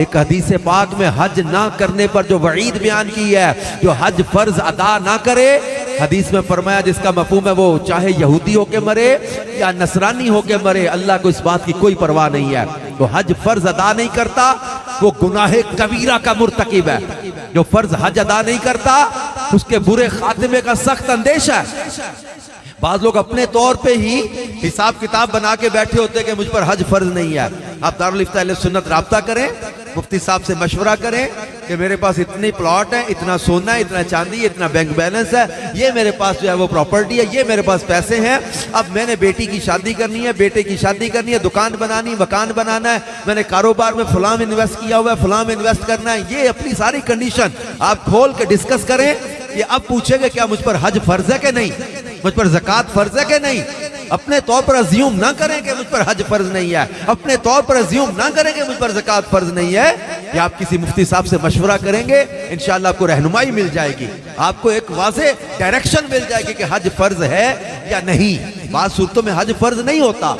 ایک حدیث پاک میں حج نہ کرنے پر جو وعید بیان کی ہے، جو حج فرض ادا نہ کرے، حدیث میں فرمایا جس کا مفہوم ہے وہ چاہے یہودی ہو کے مرے یا نصرانی ہو کے مرے، اللہ کو اس بات کی کوئی پرواہ نہیں ہے۔ جو حج فرض ادا نہیں کرتا وہ گناہ کبیرہ کا مرتکب ہے۔ جو فرض حج ادا نہیں کرتا اس کے برے خاتمے کا سخت اندیشہ ہے۔ بعض لوگ اپنے طور پہ ہی حساب کتاب بنا کے بیٹھے ہوتے ہیں کہ مجھ پر حج فرض نہیں ہے۔ آپ دارالفتاء اہل سنت رابطہ کریں، مفتی صاحب سے مشورہ کریں کہ میرے پاس اتنی پلاٹ ہے، اتنا سونا ہے، اتنا چاندی، اتنا بینک بیلنس ہے، یہ میرے پاس جو ہے وہ پراپرٹی ہے، یہ میرے پاس پیسے ہیں، اب میں نے بیٹی کی شادی کرنی ہے، بیٹے کی شادی کرنی ہے، دکان بنانی، مکان بنانا ہے، میں نے کاروبار میں فلاں میں انویسٹ کیا ہوا ہے، فلاں میں انویسٹ کرنا ہے، یہ اپنی ساری کنڈیشن آپ کھول کے ڈسکس کریں۔ یہ اب پوچھیں گے کیا مجھ پر حج فرض ہے کہ نہیں، مجھ پر زکوٰۃ فرض ہے کہ نہیں۔ اپنے طور پر ازیوم نہ کریں کہ مجھ پر حج فرض نہیں ہے، اپنے طور پر ازیوم نہ کریں کہ مجھ پر زکوٰۃ فرض نہیں ہے۔ یا آپ کسی مفتی صاحب سے مشورہ کریں گے، انشاءاللہ آپ کو رہنمائی مل جائے گی، آپ کو ایک واضح ڈائریکشن مل جائے گی کہ حج فرض ہے یا نہیں۔ بعض صورتوں میں حج فرض نہیں ہوتا،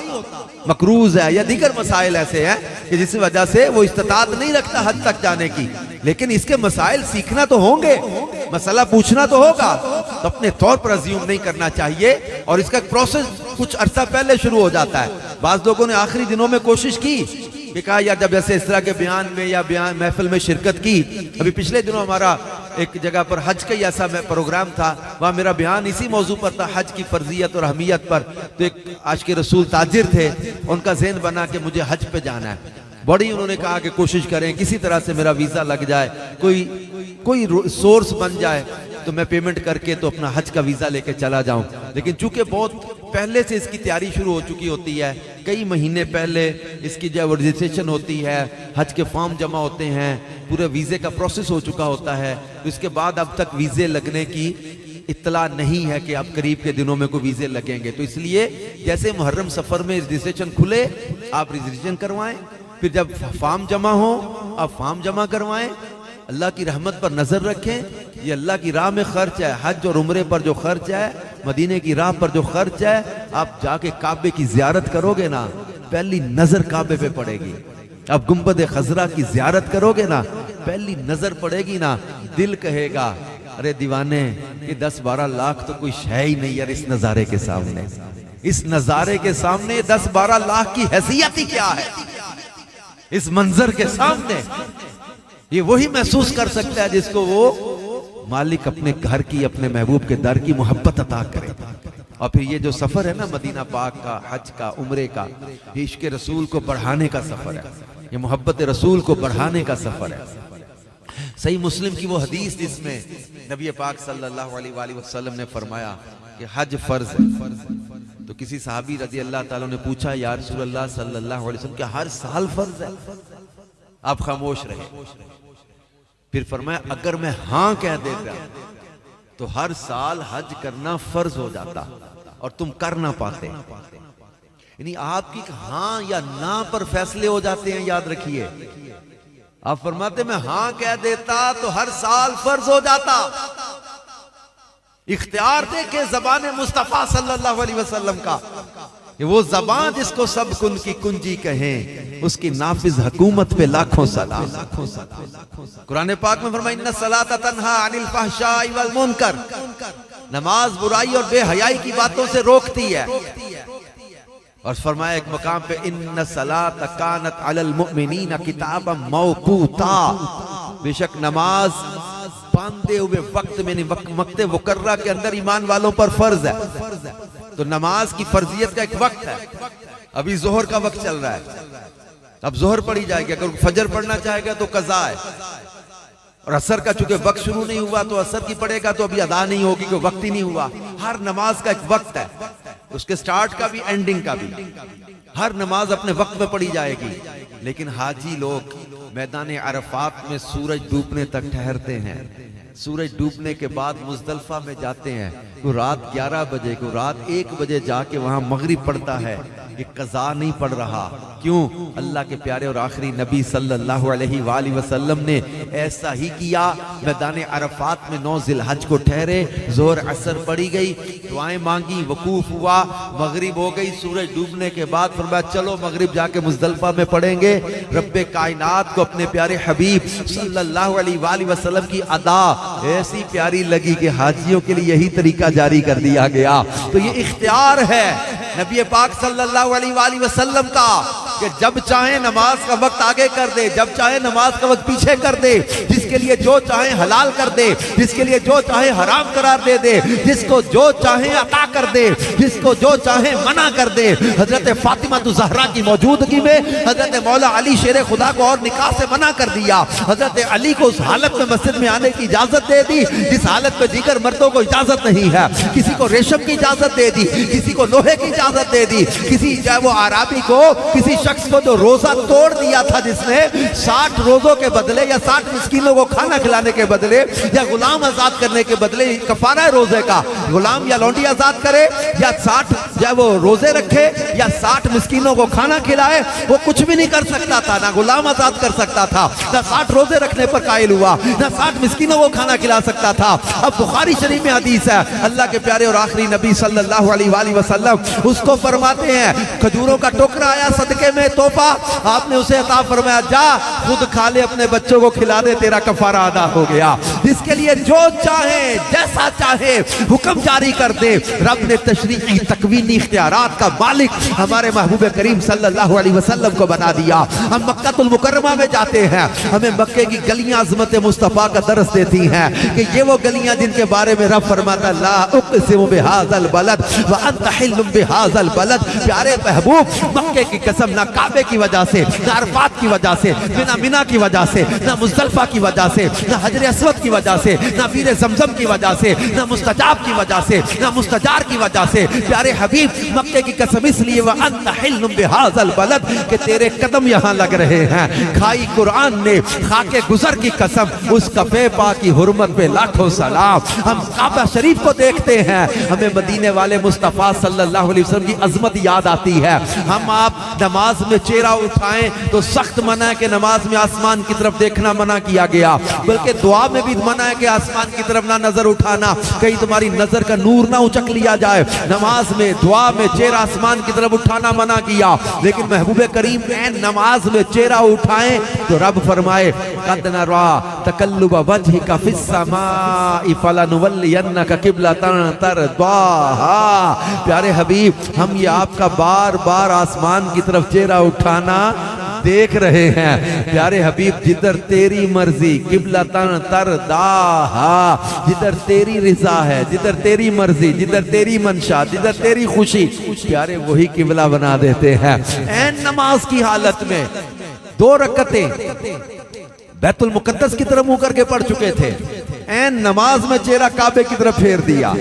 مکروز ہے یا دیگر مسائل ایسے ہیں کہ جس وجہ سے وہ استطاعت نہیں رکھتا حج تک جانے کی، لیکن اس کے مسائل سیکھنا تو ہوں گے، مسئلہ پوچھنا تو ہوگا، تو اپنے طور پر ازیوم نہیں کرنا چاہیے۔ اور اس کا پروسیس کچھ عرصہ پہلے شروع ہو جاتا ہے۔ بعض لوگوں نے آخری دنوں میں کوشش کی کہ کہا یار جب ایسے اس طرح کے بیان میں یا بیان محفل میں شرکت کی، ابھی پچھلے دنوں ہمارا ایک جگہ پر حج کا ایسا پروگرام تھا، وہاں میرا بیان اسی موضوع پر تھا، حج کی فرضیت اور اہمیت پر۔ تو ایک عاشق رسول تاجر تھے، ان کا ذہن بنا کہ مجھے حج پہ جانا ہے، بڑی انہوں نے کہا کہ کوشش کریں کسی طرح سے میرا ویزا لگ جائے، کوئی سورس بن جائے تو میں پیمنٹ کر کے تو اپنا حج کا ویزا لے کے چلا جاؤں۔ لیکن چونکہ بہت پہلے سے اس کی تیاری شروع ہو چکی ہوتی ہے، کئی مہینے پہلے اس کی جو رجسٹریشن ہوتی ہے، حج کے فارم جمع ہوتے ہیں، پورے ویزے کا پروسیس ہو چکا ہوتا ہے، تو اس کے بعد اب تک ویزے لگنے کی اطلاع نہیں ہے کہ اب قریب کے دنوں میں کوئی ویزے لگیں گے۔ تو اس لیے جیسے محرم سفر میں رجسٹریشن کھلے آپ رجسٹریشن کروائیں، پھر جب فارم جمع ہو آپ فارم جمع کروائیں، اللہ کی رحمت پر نظر رکھیں۔ یہ اللہ کی راہ میں خرچ ہے، حج اور عمرے پر جو خرچ ہے، مدینے کی راہ پر جو خرچ ہے، آپ جا کے کعبے کی زیارت کرو گے نا، پہلی نظر کعبے پہ پڑے گی۔ آپ گنبد خضرا کی زیارت کرو گے نا، پہلی نظر پڑے گی نا، دل کہے گا ارے دیوانے یہ 10-12 لاکھ تو کوئی شے ہی نہیں یار اس نظارے کے سامنے، اس نظارے کے سامنے 10-12 لاکھ کی حیثیت ہی کیا ہے، اس منظر کے سامنے۔ یہ وہی محسوس کر سکتا ہے جس کو وہ مالک اپنے گھر کی، اپنے محبوب کے در کی محبت عطا کرے۔ اور پھر یہ جو سفر ہے نا مدینہ پاک کا، حج کا، عمرے کا، یہ عشق رسول کو بڑھانے کا سفر ہے، یہ محبت رسول کو بڑھانے کا سفر ہے۔ صحیح مسلم کی وہ حدیث جس میں نبی پاک صلی اللہ علیہ وآلہ وسلم نے فرمایا کہ حج فرض ہے، تو کسی صحابی رضی اللہ تعالیٰ نے پوچھا یا رسول اللہ صلی اللہ علیہ وسلم کیا ہر سال فرض ہے؟ آپ خاموش رہے، پھر فرمایا اگر میں ہاں کہہ دیتا تو ہر سال حج کرنا فرض ہو جاتا اور تم کر نہ پاتے۔ یعنی آپ کی ہاں یا نہ پر فیصلے ہو جاتے ہیں، یاد رکھیے۔ آپ فرماتے میں ہاں کہہ دیتا تو ہر سال فرض ہو جاتا۔ اختیار دے کے زبان مصطفیٰ صلی اللہ علیہ وسلم کا، کہ وہ زبان جس کو سب کن کی کنجی کہیں، اس کی نافذ حکومت پہ لاکھوں سلام۔ قرآن پاک میں فرمایا ان الصلاۃ تنہی عن الفحشاء والمنکر، نماز برائی اور بے حیائی کی باتوں سے روکتی ہے۔ اور فرمایا ایک مقام پہ ان الصلاۃ کانت علی المؤمنین کتابا موقوتا، بے شک نماز باندھے ہوئے وقت میں، وقت مقررہ کے اندر ایمان والوں پر فرض ہے۔ تو نماز کی فرضیت کا ایک وقت ہے، ابھی ظہر کا وقت چل رہا ہے، اب ظہر پڑھی جائے گی، اگر فجر پڑھنا چاہے گا تو قضا ہے، اور عصر کا چونکہ وقت شروع نہیں ہوا تو عصر کی پڑھے گا تو ابھی ادا نہیں ہوگی کہ وقت ہی نہیں ہوا۔ ہر نماز کا ایک وقت ہے، اس کے سٹارٹ کا بھی اینڈنگ کا بھی، ہر نماز اپنے وقت میں پڑھی جائے گی۔ لیکن حاجی لوگ میدان عرفات میں سورج ڈوبنے تک ٹھہرتے ہیں، سورج ڈوبنے کے بعد مزدلفہ میں جاتے ہیں، کوئی رات 11 بجے، کوئی رات 1 بجے جا کے وہاں مغرب پڑتا ہے۔ یہ قضا نہیں پڑ رہا. کیوں؟ اللہ کے پیارے اور آخری نبی صلی اللہ علیہ وآلہ وسلم نے ایسا ہی کیا. میدان عرفات میں 9 ذی الحج کو ٹھہرے, ظہر عصر پڑی گئی, دعائیں مانگی, وقوف ہوا, مغرب ہو گئی. سورج ڈوبنے کے بعد فرمایا چلو مغرب جا کے مزدلفہ میں پڑھیں گے. رب کائنات کو اپنے پیارے حبیب صلی اللہ علیہ وآلہ وسلم کی ادا ایسی پیاری لگی کہ حاجیوں کے لیے یہی طریقہ جاری کر دیا گیا. تو یہ اختیار ہے نبی پاک صلی اللہ علیہ وآلہ وسلم کا کہ جب چاہیں نماز کا وقت آگے کر دے, جب چاہیں نماز کا وقت پیچھے کر دے, جس کے لیے جو چاہیں حلال کر دے, جس کے لیے جو چاہیں حرام قرار دے دے, جس کو جو چاہیں عطا کر دے, جس کو جو چاہیں منع کر دے. حضرت فاطمہ زہرا کی موجودگی میں حضرت مولا علی شیر خدا کو اور نکاح سے منع کر دیا. حضرت علی کو اس حالت میں مسجد میں آنے کی اجازت دے دی جس حالت میں دیگر مردوں کو اجازت نہیں ہے. کسی کو ریشم کی اجازت دے دی, کسی کو لوہے کی اجازت دے دی, کسی چاہے وہ عربی کو, کسی شخص کو جو روزہ توڑ دیا تھا, جس نے 60 روزوں کے بدلے یا 60 مسکینوں کو کھانا کھلانے کے بدلے یا غلام آزاد کرنے کے بدلے کفارہ ہے روزے کا, غلام یا لونڈی آزاد کرے یا 60 یا وہ روزے رکھے یا 60 مسکینوں کو کھانا کھلائے, وہ کچھ بھی نہیں کر سکتا تھا. نہ غلام آزاد کر سکتا تھا, نہ 60 روزے رکھنے پر قائل ہوا, نہ 60 مسکینوں کو کھانا کھلا سکتا تھا. اب بخاری شریف میں حدیث ہے, اللہ کے پیارے اور آخری نبی صلی اللہ علیہ وآلہ وسلم اس کو فرماتے ہیں کھجوروں کا ٹوکرا آیا صدقے میں تحفہ, آپ نے اسے عطا فرمایا جا خود کھا لے, اپنے بچوں کو کھلا دے, تیرا کفارہ ادا ہو گیا. جس کے لیے جو چاہے جیسا چاہے حکم جاری کر دے. رب نے تشریعی تکوینی اختیارات کا مالک ہمارے محبوب کریم صلی اللہ علیہ وسلم کو بنا دیا. ہم مکہ المکرمہ میں جاتے ہیں, ہمیں مکے کی گلیاں عظمت مصطفیٰ کا درس دیتی ہیں کہ یہ وہ گلیاں جن کے بارے میں رب فرماتا لا اقسم بہذا البلد وانت حل بہذا البلد. پیارے محبوب مکے کی قسم نہ کعبے کی وجہ سے, نہ عرفات کی وجہ سے, نہ مینا کی وجہ سے, نہ مزدلفہ کی وجہ سے, نہ حجر اسود کی وجہ سے, نہ بیر زمزم کی وجہ سے, نہ مستجاب کی وجہ سے, نہ مستجار کی وجہ سے. پیارے حبیب مکے کی قسم اس لیے وانت حل بہذا البلد کہ تیرے قدم یہاں لگ رہے ہیں. کھائی قرآن نے خاک گزر کی قسم, اس کفے پاک کی حرمت پہ لاکھوں سلام. ہم کعبہ شریف کو دیکھتے ہیں, ہمیں مدینے والے مصطفیٰ صلی اللہ علیہ وسلم کی عظمت یاد آتی ہے. ہم آپ نماز میں چہرہ اٹھائیں تو سخت منع ہے کہ نماز میں آسمان کی طرف دیکھنا منع کیا گیا, بلکہ دعا میں بھی منع ہے کہ آسمان کی طرف نہ نظر اٹھانا, کہیں تمہاری نظر کا نور نہ اچک لیا جائے. نماز میں دعا میں چہرہ آسمان کی طرف اٹھانا منع کیا, لیکن محبوب کریم نے نماز میں چہرہ اٹھائیں تو رب فرمائے قد نرى تقلب وجهك في السماء فلنولينك قبلة ترضاها. پیارے حبیب ہم یہ آپ کا بار بار آسمان کی طرف چہرہ اٹھانا دیکھ رہے ہیں. پیارے حبیب جدھر تیری مرضی قبلتاً ترضاها, جدھر تیری رضا ہے, جدھر تیری مرضی, جدھر تیری منشا, جدھر تیری خوشی, پیارے وہی قبلہ بنا دیتے ہیں. این نماز کی حالت میں 2 رکعتیں بیت المقدس کی طرف منہ کر کے پڑھ چکے تھے, این نماز میں چہرہ کعبے کی طرف پھیر دیا.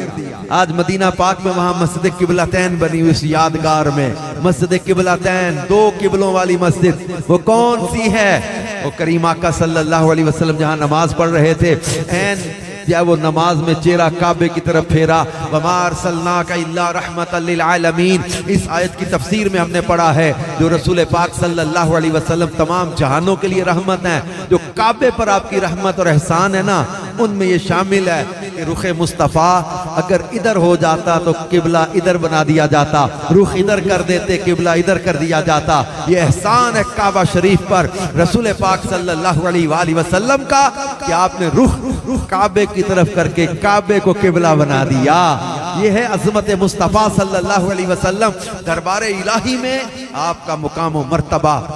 آج مدینہ پاک میں وہاں مسجد قبلتین بنی ہوئی, اس یادگار میں مسجد قبلتین, 2 قبلوں والی مسجد. وہ کون سی ہے؟ وہ کریم آقا صلی اللہ علیہ وسلم جہاں نماز پڑھ رہے تھے, این یا وہ نماز میں چہرہ کعبے کی طرف پھیرا. وَمَا أَرْسَلْنَاكَ إِلَّا رَحْمَةً لِّلْعَالَمِينَ. اس آیت کی تفسیر میں ہم نے پڑھا ہے جو رسول پاک صلی اللہ علیہ وسلم تمام جہانوں کے لیے رحمت ہیں. جو کعبے پر آپ کی رحمت اور احسان ہے نا, ان میں یہ شامل ہے کہ رخ مصطفیٰ اگر ادھر ہو جاتا تو قبلہ ادھر بنا دیا جاتا, رخ ادھر کر دیتے قبلہ ادھر کر دیا جاتا. یہ احسان ہے کعبہ شریف پر رسول پاک صلی اللہ علیہ وآلہ وسلم کا کہ آپ نے رخ کعبے کی طرف کر کے کعبے کو قبلہ بنا دیا. یہ ہے عظمت مصطفیٰ صلی اللہ علیہ وسلم. دربار الہی میں آپ کا مقام و مرتبہ